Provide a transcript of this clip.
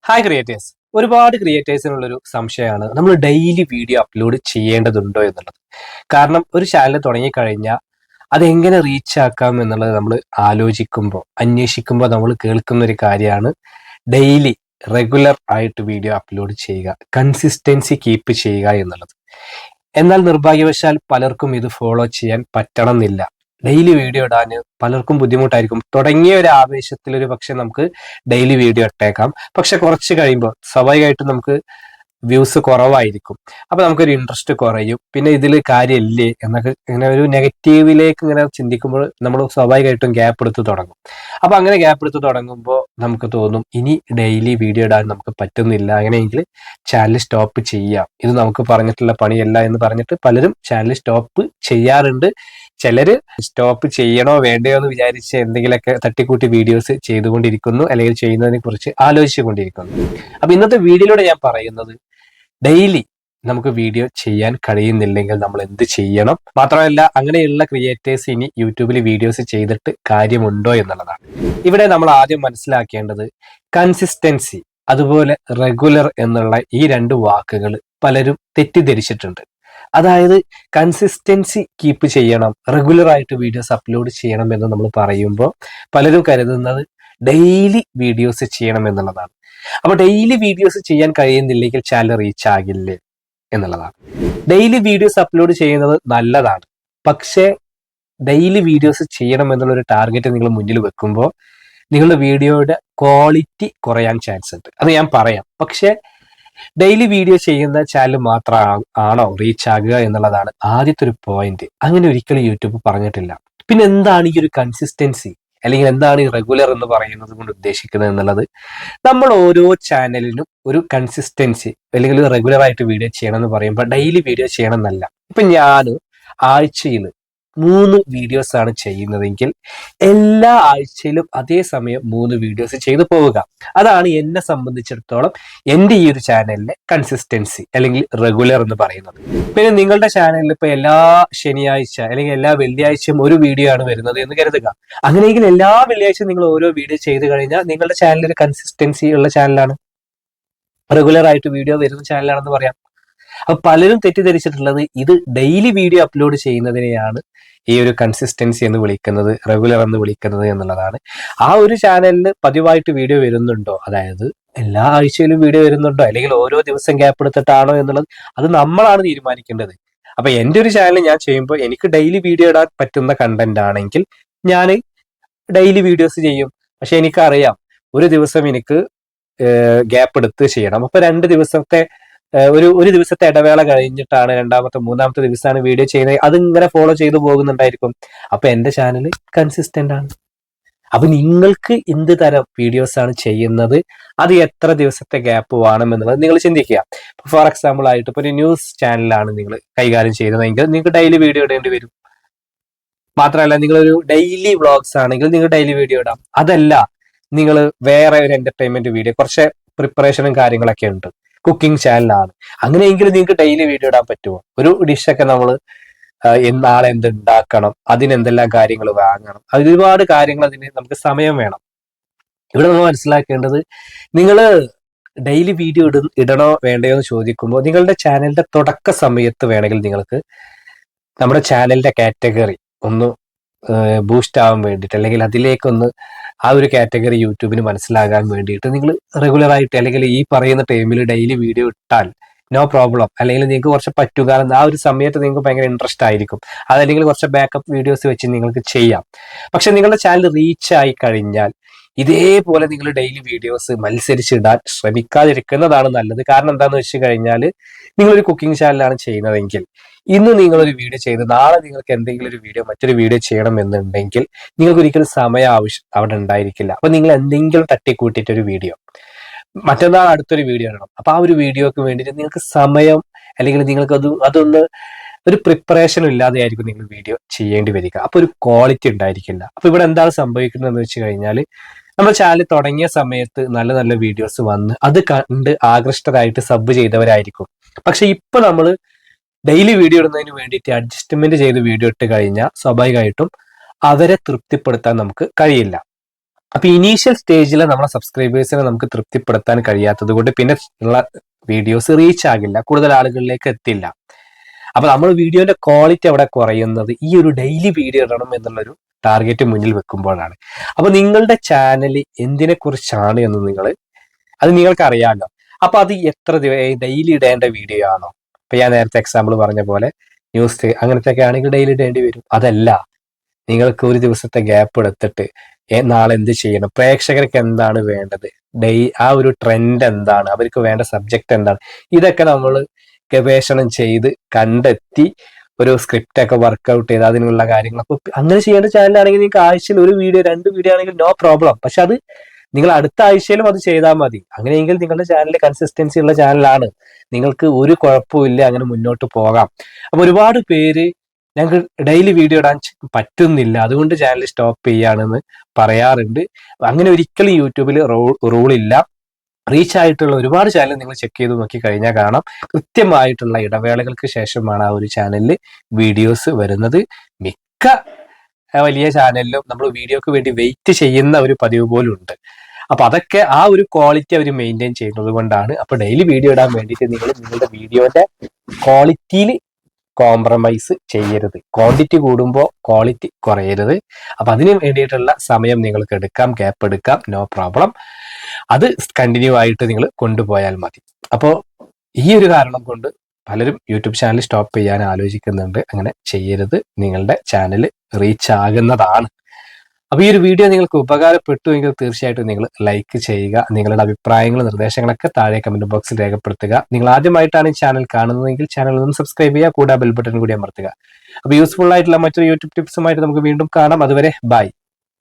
Hi creators. ഒരുപാട് ക്രിയേറ്റേഴ്സിനുള്ളൊരു സംശയമാണ് നമ്മൾ ഡെയിലി വീഡിയോ അപ്ലോഡ് ചെയ്യേണ്ടതുണ്ടോ എന്നുള്ളത്. കാരണം ഒരു ചാനൽ തുടങ്ങിക്കഴിഞ്ഞാൽ അതെങ്ങനെ റീച്ച് ആക്കാം എന്നുള്ളത് നമ്മൾ ആലോചിക്കുമ്പോൾ അന്വേഷിക്കുമ്പോൾ നമ്മൾ കേൾക്കുന്ന ഒരു കാര്യമാണ് ഡെയിലി റെഗുലർ ആയിട്ട് വീഡിയോ അപ്ലോഡ് ചെയ്യുക, കൺസിസ്റ്റൻസി കീപ്പ് ചെയ്യുക എന്നുള്ളത്. എന്നാൽ നിർഭാഗ്യവശാൽ പലർക്കും ഇത് ഫോളോ ചെയ്യാൻ പറ്റണം എന്നില്ല. ഡെയിലി വീഡിയോ ഇടാൻ പലർക്കും ബുദ്ധിമുട്ടായിരിക്കും. തുടങ്ങിയ ഒരു ആവേശത്തിൽ ഒരു പക്ഷെ നമുക്ക് ഡെയിലി വീഡിയോ ഇട്ടേക്കാം. പക്ഷെ കുറച്ച് കഴിയുമ്പോൾ സ്വാഭാവികമായിട്ടും നമുക്ക് വ്യൂസ് കുറവായിരിക്കും. അപ്പൊ നമുക്കൊരു ഇൻട്രസ്റ്റ് കുറയും. പിന്നെ ഇതിൽ കാര്യമില്ലേ എന്നൊക്കെ ഇങ്ങനെ ഒരു നെഗറ്റീവിലേക്ക് ഇങ്ങനെ ചിന്തിക്കുമ്പോൾ നമ്മൾ സ്വാഭാവികമായിട്ടും ഗ്യാപ്പ് എടുത്ത് തുടങ്ങും. അപ്പൊ അങ്ങനെ ഗ്യാപ്പ് എടുത്ത് തുടങ്ങുമ്പോൾ നമുക്ക് തോന്നും ഇനി ഡെയിലി വീഡിയോ ഇടാൻ നമുക്ക് പറ്റുന്നില്ല, അങ്ങനെയെങ്കിൽ ചാനൽ സ്റ്റോപ്പ് ചെയ്യാം, ഇത് നമുക്ക് പറഞ്ഞിട്ടുള്ള പണിയല്ല എന്ന് പറഞ്ഞിട്ട് പലരും ചാനൽ സ്റ്റോപ്പ് ചെയ്യാറുണ്ട്. ചിലര് സ്റ്റോപ്പ് ചെയ്യണോ വേണ്ടയോ എന്ന് വിചാരിച്ച് എന്തെങ്കിലുമൊക്കെ തട്ടിക്കൂട്ടി വീഡിയോസ് ചെയ്തുകൊണ്ടിരിക്കുന്നു, അല്ലെങ്കിൽ ചെയ്യുന്നതിനെ കുറിച്ച് ആലോചിച്ചുകൊണ്ടിരിക്കുന്നു. അപ്പൊ ഇന്നത്തെ വീഡിയോയിലൂടെ ഞാൻ പറയുന്നത് ഡെയിലി നമുക്ക് വീഡിയോ ചെയ്യാൻ കഴിയുന്നില്ലെങ്കിൽ നമ്മൾ എന്ത് ചെയ്യണം, മാത്രമല്ല അങ്ങനെയുള്ള ക്രിയേറ്റേഴ്സ് ഇനി യൂട്യൂബിൽ വീഡിയോസ് ചെയ്തിട്ട് കാര്യമുണ്ടോ എന്നുള്ളതാണ്. ഇവിടെ നമ്മൾ ആദ്യം മനസ്സിലാക്കേണ്ടത് കൺസിസ്റ്റൻസി അതുപോലെ റെഗുലർ എന്നുള്ള ഈ രണ്ട് വാക്കുകൾ പലരും തെറ്റിദ്ധരിച്ചിട്ടുണ്ട്. അതായത് കൺസിസ്റ്റൻസി കീപ്പ് ചെയ്യണം, റെഗുലർ ആയിട്ട് വീഡിയോസ് അപ്ലോഡ് ചെയ്യണം എന്ന് നമ്മൾ പറയുമ്പോൾ പലരും കരുതുന്നത് ഡെയിലി വീഡിയോസ് ചെയ്യണം എന്നുള്ളതാണ്. അപ്പൊ ഡെയിലി വീഡിയോസ് ചെയ്യാൻ കഴിയുന്നില്ലെങ്കിൽ ചാനൽ റീച്ച് ആകില്ലേ എന്നുള്ളതാണ്. ഡെയിലി വീഡിയോസ് അപ്ലോഡ് ചെയ്യുന്നത് നല്ലതാണ്, പക്ഷേ ഡെയിലി വീഡിയോസ് ചെയ്യണം എന്നുള്ള ഒരു ടാർഗറ്റ് നിങ്ങൾ മുന്നിൽ വെക്കുമ്പോൾ നിങ്ങളുടെ വീഡിയോയുടെ ക്വാളിറ്റി കുറയാൻ ചാൻസ് ഉണ്ട്. അത് ഞാൻ പറയാം. പക്ഷെ ഡെയിലി വീഡിയോ ചെയ്യുന്ന ചാനൽ മാത്രം ആണോ റീച്ച് ആകുക എന്നുള്ളതാണ് ആദ്യത്തെ ഒരു പോയിന്റ്. അങ്ങനെ ഒരിക്കലും യൂട്യൂബ് പറഞ്ഞിട്ടില്ല. പിന്നെ എന്താണ് ഈ ഒരു കൺസിസ്റ്റൻസി, അല്ലെങ്കിൽ എന്താണ് ഈ റെഗുലർ എന്ന് പറയുന്നത് കൊണ്ട് ഉദ്ദേശിക്കുന്നത് എന്നുള്ളത്, നമ്മൾ ഓരോ ചാനലിനും ഒരു കൺസിസ്റ്റൻസി അല്ലെങ്കിൽ റെഗുലർ ആയിട്ട് വീഡിയോ ചെയ്യണം എന്ന് പറയുമ്പോൾ ഡെയിലി വീഡിയോ ചെയ്യണം എന്നല്ല. ഇപ്പൊ ഞാൻ ആഴ്ചയിൽ 3 വീഡിയോസ് ആണ് ചെയ്യുന്നതെങ്കിൽ എല്ലാ ആഴ്ചയിലും അതേ സമയം 3 വീഡിയോസ് ചെയ്തു പോവുക. അതാണ് എന്നെ സംബന്ധിച്ചിടത്തോളം എൻ്റെ ഈ ഒരു ചാനലിലെ കൺസിസ്റ്റൻസി അല്ലെങ്കിൽ റെഗുലർ എന്ന് പറയുന്നത്. പിന്നെ നിങ്ങളുടെ ചാനലിൽ ഇപ്പൊ എല്ലാ ശനിയാഴ്ച അല്ലെങ്കിൽ എല്ലാ വെള്ളിയാഴ്ചയും ഒരു വീഡിയോ ആണ് വരുന്നത് എന്ന് കരുതുക. അങ്ങനെയെങ്കിൽ എല്ലാ വെള്ളിയാഴ്ചയും നിങ്ങൾ ഓരോ വീഡിയോ ചെയ്ത് കഴിഞ്ഞാൽ നിങ്ങളുടെ ചാനൽ ഒരു കൺസിസ്റ്റൻസി ഉള്ള ചാനലാണ്, റെഗുലർ ആയിട്ട് വീഡിയോ വരുന്ന ചാനലാണെന്ന് പറയാം. അപ്പൊ പലരും തെറ്റിദ്ധരിച്ചിട്ടുള്ളത് ഇത് ഡെയിലി വീഡിയോ അപ്ലോഡ് ചെയ്യുന്നതിനെയാണ് ഈ ഒരു കൺസിസ്റ്റൻസി എന്ന് വിളിക്കുന്നത്, റെഗുലർ എന്ന് വിളിക്കുന്നത് എന്നുള്ളതാണ്. ആ ഒരു ചാനലിൽ പതിവായിട്ട് വീഡിയോ വരുന്നുണ്ടോ, അതായത് എല്ലാ ആഴ്ചയിലും വീഡിയോ വരുന്നുണ്ടോ, അല്ലെങ്കിൽ ഓരോ ദിവസം ഗ്യാപ്പ് എടുത്തിട്ടാണോ എന്നുള്ളത് അത് നമ്മളാണ് തീരുമാനിക്കേണ്ടത്. അപ്പൊ എൻ്റെ ഒരു ചാനൽ ഞാൻ ചെയ്യുമ്പോൾ എനിക്ക് ഡെയിലി വീഡിയോ ഇടാൻ പറ്റുന്ന കണ്ടന്റ് ആണെങ്കിൽ ഞാൻ ഡെയിലി വീഡിയോസ് ചെയ്യും. പക്ഷെ എനിക്കറിയാം ഒരു ദിവസം എനിക്ക് ഗ്യാപ്പ് എടുത്ത് ചെയ്യണം. അപ്പൊ 2 ദിവസത്തെ ഒരു ദിവസത്തെ ഇടവേള കഴിഞ്ഞിട്ടാണ് രണ്ടാമത്തെ മൂന്നാമത്തെ ദിവസമാണ് വീഡിയോ ചെയ്യുന്നത്. അതിങ്ങനെ ഫോളോ ചെയ്തു പോകുന്നുണ്ടായിരിക്കും. അപ്പൊ എന്റെ ചാനൽ കൺസിസ്റ്റന്റ് ആണ്. അപ്പൊ നിങ്ങൾക്ക് എന്ത് തരം വീഡിയോസ് ആണ് ചെയ്യുന്നത്, അത് എത്ര ദിവസത്തെ ഗ്യാപ്പ് വേണം എന്നുള്ളത് നിങ്ങൾ ചിന്തിക്കുക. ഫോർ എക്സാമ്പിൾ ആയിട്ട് ഇപ്പൊ ഒരു ന്യൂസ് ചാനലാണ് നിങ്ങൾ കൈകാര്യം ചെയ്യുന്നതെങ്കിൽ നിങ്ങൾക്ക് ഡെയിലി വീഡിയോ ഇടേണ്ടി വരും. മാത്രമല്ല നിങ്ങളൊരു ഡെയിലി വ്ളോഗ്സ് ആണെങ്കിൽ നിങ്ങൾ ഡെയിലി വീഡിയോ ഇടാം. അതല്ല, നിങ്ങൾ വേറെ ഒരു എന്റർടൈൻമെന്റ് വീഡിയോ, കുറച്ച് പ്രിപ്പറേഷനും കാര്യങ്ങളൊക്കെ ഉണ്ട്, കുക്കിംഗ് ചാനലാണ്, അങ്ങനെയെങ്കിൽ നിങ്ങൾക്ക് ഡെയിലി വീഡിയോ ഇടാൻ പറ്റുമോ? ഒരു ഡിഷൊക്കെ നമ്മൾ നാളെ എന്ത് ഉണ്ടാക്കണം, അതിനെന്തെല്ലാം കാര്യങ്ങൾ വാങ്ങണം, ഒരുപാട് കാര്യങ്ങൾ, അതിന് നമുക്ക് സമയം വേണം. ഇവിടെ നമ്മൾ മനസ്സിലാക്കേണ്ടത്, നിങ്ങൾ ഡെയിലി വീഡിയോ ഇടണോ വേണ്ടയോ എന്ന് ചോദിക്കുമ്പോൾ നിങ്ങളുടെ ചാനലിന്റെ തുടക്ക സമയത്ത് വേണമെങ്കിൽ നിങ്ങൾക്ക് നമ്മുടെ ചാനലിന്റെ കാറ്റഗറി ഒന്ന് ബൂസ്റ്റ് ആവാൻ വേണ്ടിയിട്ട്, അല്ലെങ്കിൽ അതിലേക്കൊന്ന് ആ ഒരു കാറ്റഗറി യൂട്യൂബിന് മനസ്സിലാകാൻ വേണ്ടിയിട്ട് നിങ്ങൾ റെഗുലർ ആയിട്ട് അല്ലെങ്കിൽ ഈ പറയുന്ന ടൈമിൽ ഡെയിലി വീഡിയോ ഇട്ടാൽ നോ പ്രോബ്ലം. അല്ലെങ്കിൽ നിങ്ങൾക്ക് കുറച്ച് പറ്റുക, ആ ഒരു സമയത്ത് നിങ്ങൾക്ക് ഭയങ്കര ഇൻട്രസ്റ്റ് ആയിരിക്കും. അതല്ലെങ്കിൽ കുറച്ച് ബാക്കപ്പ് വീഡിയോസ് വെച്ച് നിങ്ങൾക്ക് ചെയ്യാം. പക്ഷെ നിങ്ങളുടെ ചാനൽ റീച്ച് ആയി കഴിഞ്ഞാൽ ഇതേപോലെ നിങ്ങൾ ഡെയിലി വീഡിയോസ് മത്സരിച്ചിടാൻ ശ്രമിക്കാതിരിക്കുന്നതാണ് നല്ലത്. കാരണം എന്താണെന്ന് വെച്ച് കഴിഞ്ഞാൽ നിങ്ങളൊരു കുക്കിംഗ് ചാനലാണ് ചെയ്യുന്നതെങ്കിൽ ഇന്ന് നിങ്ങളൊരു വീഡിയോ ചെയ്ത് നാളെ നിങ്ങൾക്ക് എന്തെങ്കിലും ഒരു വീഡിയോ മറ്റൊരു വീഡിയോ ചെയ്യണം എന്നുണ്ടെങ്കിൽ നിങ്ങൾക്ക് ഒരിക്കലും സമയം ആവശ്യം അവിടെ ഉണ്ടായിരിക്കില്ല. അപ്പൊ നിങ്ങൾ എന്തെങ്കിലും തട്ടിക്കൂട്ടിയിട്ടൊരു വീഡിയോ മറ്റന്നാൾ അടുത്തൊരു വീഡിയോ ഇടണം. അപ്പൊ ആ ഒരു വീഡിയോക്ക് വേണ്ടിയിട്ട് നിങ്ങൾക്ക് സമയം, അല്ലെങ്കിൽ നിങ്ങൾക്ക് അതൊന്ന് ഒരു പ്രിപ്പറേഷൻ ഇല്ലാതെ ആയിരിക്കും നിങ്ങൾ വീഡിയോ ചെയ്യേണ്ടി വരിക. അപ്പൊ ഒരു ക്വാളിറ്റി ഉണ്ടായിരിക്കില്ല. അപ്പൊ ഇവിടെ എന്താണ് സംഭവിക്കുന്നത് എന്ന് വെച്ച് കഴിഞ്ഞാൽ, നമ്മുടെ ചാനൽ തുടങ്ങിയ സമയത്ത് നല്ല നല്ല വീഡിയോസ് വന്ന് അത് കണ്ട് ആകൃഷ്ടരായിട്ട് സബ് ചെയ്തവരായിരിക്കും. പക്ഷെ ഇപ്പൊ നമ്മൾ ഡെയിലി വീഡിയോ ഇടുന്നതിന് വേണ്ടിയിട്ട് അഡ്ജസ്റ്റ്മെന്റ് ചെയ്ത് വീഡിയോ ഇട്ട് കഴിഞ്ഞാൽ സ്വാഭാവികമായിട്ടും അവരെ തൃപ്തിപ്പെടുത്താൻ നമുക്ക് കഴിയില്ല. അപ്പൊ ഇനീഷ്യൽ സ്റ്റേജിൽ നമ്മളെ സബ്സ്ക്രൈബേഴ്സിനെ നമുക്ക് തൃപ്തിപ്പെടുത്താൻ കഴിയാത്തത് കൊണ്ട് പിന്നെ ഉള്ള വീഡിയോസ് റീച്ച് ആകില്ല, കൂടുതൽ ആളുകളിലേക്ക് എത്തില്ല. അപ്പൊ നമ്മൾ വീഡിയോന്റെ ക്വാളിറ്റി അവിടെ കുറയുന്നത് ഈ ഒരു ഡെയിലി വീഡിയോ ഇടണം എന്നുള്ളൊരു ടാർഗറ്റ് മുന്നിൽ വെക്കുമ്പോഴാണ്. അപ്പൊ നിങ്ങളുടെ ചാനൽ എന്തിനെ കുറിച്ചാണ് എന്ന് അത് നിങ്ങൾക്ക് അറിയാമല്ലോ. അപ്പൊ അത് എത്ര ഡെയിലി ഇടേണ്ട വീഡിയോ ആണോ? ഇപ്പൊ ഞാൻ നേരത്തെ എക്സാമ്പിൾ പറഞ്ഞ പോലെ ന്യൂസ് അങ്ങനത്തെ ഒക്കെ ആണെങ്കിൽ ഡെയിലി ഇടേണ്ടി വരും. അതല്ല, നിങ്ങൾക്ക് ഒരു ദിവസത്തെ ഗ്യാപ്പ് എടുത്തിട്ട് നാളെ എന്ത് ചെയ്യണം, പ്രേക്ഷകർക്ക് എന്താണ് വേണ്ടത്, ആ ഒരു ട്രെൻഡ് എന്താണ്, അവർക്ക് വേണ്ട സബ്ജക്ട് എന്താണ്, ഇതൊക്കെ നമ്മൾ ഗവേഷണം ചെയ്ത് കണ്ടെത്തി ഒരു സ്ക്രിപ്റ്റ് ഒക്കെ വർക്ക്ഔട്ട് ചെയ്ത് അതിനുള്ള കാര്യങ്ങൾ. അപ്പൊ അങ്ങനെ ചെയ്യേണ്ട ചാനലാണെങ്കിൽ നിങ്ങൾക്ക് ആഴ്ചയിൽ ഒരു വീഡിയോ 2 വീഡിയോ ആണെങ്കിൽ നോ പ്രോബ്ലം. പക്ഷെ അത് നിങ്ങൾ അടുത്ത ആഴ്ചയിലും അത് ചെയ്താൽ മതി. അങ്ങനെയെങ്കിൽ നിങ്ങളുടെ ചാനൽ കൺസിസ്റ്റൻസി ഉള്ള ചാനലാണ്, നിങ്ങൾക്ക് ഒരു കുഴപ്പമില്ല, അങ്ങനെ മുന്നോട്ട് പോകാം. അപ്പൊ ഒരുപാട് പേര് ഞങ്ങൾക്ക് ഡെയിലി വീഡിയോ ഇടാൻ പറ്റുന്നില്ല, അതുകൊണ്ട് ചാനൽ സ്റ്റോപ്പ് ചെയ്യാണെന്ന് പറയാറുണ്ട്. അങ്ങനെ ഒരിക്കലും യൂട്യൂബിൽ റൂളില്ല. റീച്ച് ആയിട്ടുള്ള ഒരുപാട് ചാനൽ നിങ്ങൾ ചെക്ക് ചെയ്ത് നോക്കി കഴിഞ്ഞാൽ കാണാം, കൃത്യമായിട്ടുള്ള ഇടവേളകൾക്ക് ശേഷമാണ് ആ ഒരു ചാനലിൽ വീഡിയോസ് വരുന്നത്. മിക്ക വലിയ ചാനലിലും നമ്മൾ വീഡിയോക്ക് വേണ്ടി വെയിറ്റ് ചെയ്യുന്ന ഒരു പതിവ് പോലും ഉണ്ട്. അപ്പൊ അതൊക്കെ ആ ഒരു ക്വാളിറ്റി അവർ മെയിൻറ്റെയിൻ ചെയ്യുന്നത് കൊണ്ടാണ്. അപ്പൊ ഡെയിലി വീഡിയോ ഇടാൻ വേണ്ടിയിട്ട് നിങ്ങൾ നിങ്ങളുടെ വീഡിയോന്റെ ക്വാളിറ്റിയിൽ കോംപ്രമൈസ് ചെയ്യരുത്. ക്വാണ്ടിറ്റി കൂടുമ്പോൾ ക്വാളിറ്റി കുറയരുത്. അപ്പൊ അതിന് വേണ്ടിയിട്ടുള്ള സമയം നിങ്ങൾക്ക് എടുക്കാം, ഗ്യാപ്പ് എടുക്കാം, നോ പ്രോബ്ലം. അത് കണ്ടിന്യൂ ആയിട്ട് നിങ്ങൾ കൊണ്ടുപോയാൽ മതി. അപ്പോൾ ഈ ഒരു കാരണം കൊണ്ട് പലരും യൂട്യൂബ് ചാനൽ സ്റ്റോപ്പ് ചെയ്യാൻ ആലോചിക്കുന്നുണ്ട്. അങ്ങനെ ചെയ്യരുത്, നിങ്ങളുടെ ചാനൽ റീച്ച് ആകുന്നതാണ്. അപ്പൊ ഈ ഒരു വീഡിയോ നിങ്ങൾക്ക് ഉപകാരപ്പെട്ടു എങ്കിൽ തീർച്ചയായിട്ടും നിങ്ങൾ ലൈക്ക് ചെയ്യുക. നിങ്ങളുടെ അഭിപ്രായങ്ങൾ, നിർദ്ദേശങ്ങളൊക്കെ താഴെ കമന്റ് ബോക്സിൽ രേഖപ്പെടുത്തുക. നിങ്ങൾ ആദ്യമായിട്ടാണ് ഈ ചാനൽ കാണുന്നതെങ്കിൽ ചാനൽ ഒന്ന് സബ്സ്ക്രൈബ് ചെയ്യുക, കൂടെ ബെൽ ബട്ടൺ കൂടി അമർത്തുക. അപ്പൊ യൂസ്ഫുൾ ആയിട്ടുള്ള മറ്റൊരു യൂട്യൂബ് ടിപ്സുമായിട്ട് നമുക്ക് വീണ്ടും കാണാം. അതുവരെ ബൈ.